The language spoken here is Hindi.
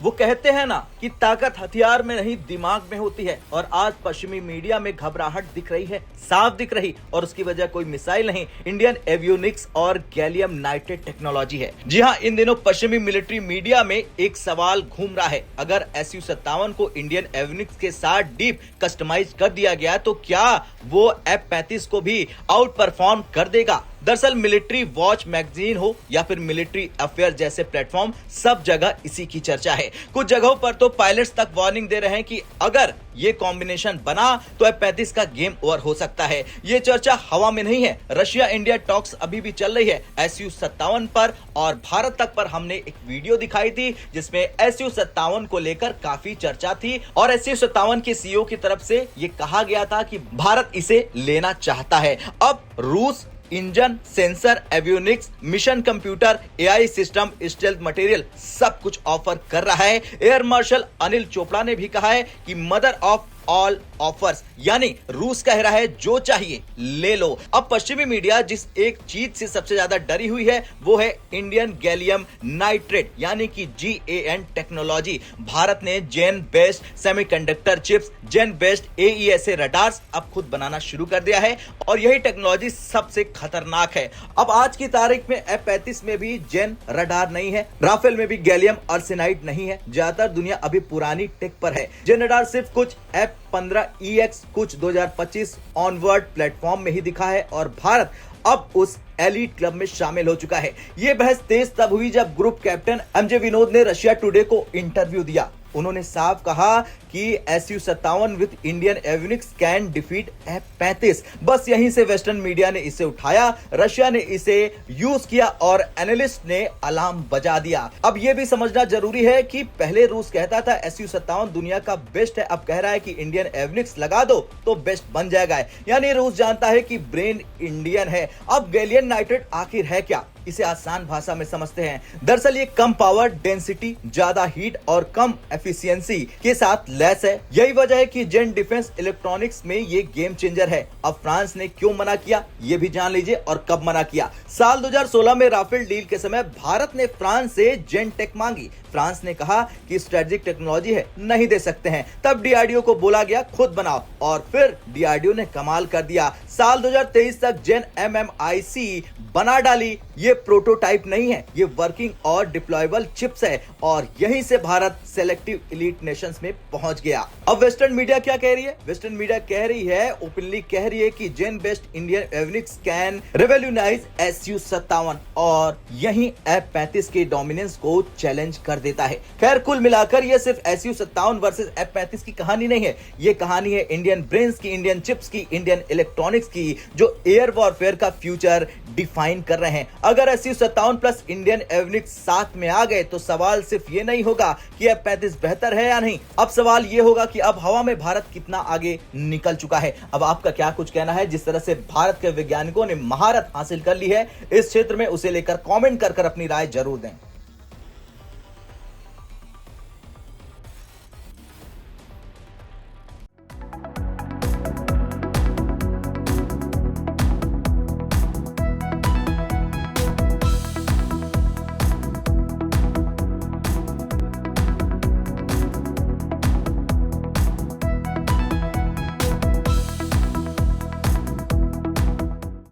वो कहते हैं ना कि ताकत हथियार में नहीं दिमाग में होती है, और आज पश्चिमी मीडिया में घबराहट दिख रही है, साफ दिख रही, और उसकी वजह कोई मिसाइल नहीं, इंडियन एवियोनिक्स और गैलियम नाइट्रेट टेक्नोलॉजी है। जी हाँ, इन दिनों पश्चिमी मिलिट्री मीडिया में एक सवाल घूम रहा है, अगर SU-57 को इंडियन एवियोनिक्स के साथ डीप कस्टमाइज कर दिया गया तो क्या वो F-35 को भी आउट परफॉर्म कर देगा। दरअसल मिलिट्री वॉच मैगजीन हो या फिर मिलिट्री अफेयर जैसे प्लेटफॉर्म, सब जगह इसी की चर्चा है। कुछ जगहों पर तो पायलट्स तक वार्निंग दे रहे हैं कि अगर ये कॉम्बिनेशन बना तो F-35 का गेम ओवर हो सकता है। ये चर्चा हवा में नहीं है, रशिया इंडिया टॉक्स अभी भी चल रही है SU-57 पर, और भारत तक पर हमने एक वीडियो दिखाई थी जिसमें SU-57 को लेकर काफी चर्चा थी, और SU-57 के CEO की तरफ से ये कहा गया था कि भारत इसे लेना चाहता है। अब रूस engine, sensor, avionics, mission computer, AI system, stealth material सब कुछ ऑफर कर रहा है। एयर मार्शल अनिल चोपड़ा ने भी कहा है कि मदर ऑफ ऑल ऑफर्स, यानी रूस कह रहा है जो चाहिए ले लो। अब पश्चिमी मीडिया जिस एक चीज से सबसे ज्यादा डरी हुई है वो है इंडियन गैलियम नाइट्रेट यानी कि GAN टेक्नोलॉजी। भारत ने GaN based semiconductor chips, GaN based AESA radars अब खुद बनाना शुरू कर दिया है, और यही टेक्नोलॉजी सबसे खतरनाक है। अब आज की तारीख में F-35 में भी जेन रडार नहीं है, राफेल में भी गैलियम आर्सेनाइड नहीं है। ज्यादातर दुनिया अभी पुरानी टेक पर है। जेन रडार सिर्फ कुछ F-15EX कुछ 2025 ऑनवर्ड प्लेटफॉर्म में ही दिखा है, और भारत अब उस एलीट क्लब में शामिल हो चुका है। ये बहस तेज तब हुई जब ग्रुप कैप्टन MJ विनोद ने रशिया टुडे को इंटरव्यू दिया। उन्होंने साफ कहा कि SU-57 with Indian avionics can defeat F-35। बस यहीं से वेस्टर्न मीडिया ने इसे उठाया, रशिया ने इसे यूज किया और एनालिस्ट ने अलार्म बजा दिया। अब यह भी समझना जरूरी है कि पहले रूस कहता था SU-57 दुनिया का बेस्ट है, अब कह रहा है कि इंडियन एवियोनिक्स लगा दो तो बेस्ट बन जाएगा। यानी रूस जानता है कि ब्रेन इंडियन है। अब गैलियम नाइट्रेट आखिर है क्या, इसे आसान भाषा में समझते हैं। दरअसल ये कम पावर डेंसिटी, ज्यादा हीट और कम एफिशिएंसी के साथ लैस है। यही वजह है कि जेन डिफेंस इलेक्ट्रॉनिक्स में ये गेम चेंजर है। अब फ्रांस ने क्यों मना किया ये भी जान लीजिए, और कब मना किया। साल 2016 में राफेल डील के समय भारत ने फ्रांस से जेन टेक मांगी। फ्रांस ने कहा कि स्ट्रेटेजिक टेक्नोलॉजी है, नहीं दे सकते हैं। तब DRDO को बोला गया खुद बनाओ, और फिर DRDO ने कमाल कर दिया। साल 2023 तक जेन MMIC बना डाली। ये प्रोटोटाइप नहीं है, ये वर्किंग और डिप्लॉयबल चिप्स है, और यहीं से भारत सेलेक्टिव एलीट नेशंस में पहुंच गया। अब वेस्टर्न मीडिया क्या कह रही है? वेस्टर्न मीडिया कह रही है, ओपनली कह रही है कि GaN based Indian avionics can revolutionise SU-57, और यहीं F-35 के डोमिनेंस को चैलेंज कर देता है। खैर, कुल मिलाकर ये सिर्फ SU-57 वर्सेस F-35 की कहानी नहीं है, ये कहानी है इंडियन ब्रेन्स की, इंडियन चिप्स की, इंडियन इलेक्ट्रॉनिक्स की, जो एयर वॉरफेयर का फ्यूचर डिफाइन कर रहे हैं। अगर SU-57 प्लस इंडियन एवियोनिक्स साथ में आ गए तो सवाल सिर्फ ये नहीं होगा कि F-35 बेहतर है या नहीं, अब सवाल ये होगा कि अब हवा में भारत कितना आगे निकल चुका है। अब आपका क्या कुछ कहना है? जिस तरह से भारत के वैज्ञानिकों ने महारत हासिल कर ली है इस क्षेत्र में, उसे लेकर कमेंट कर अपनी राय जरूर दें।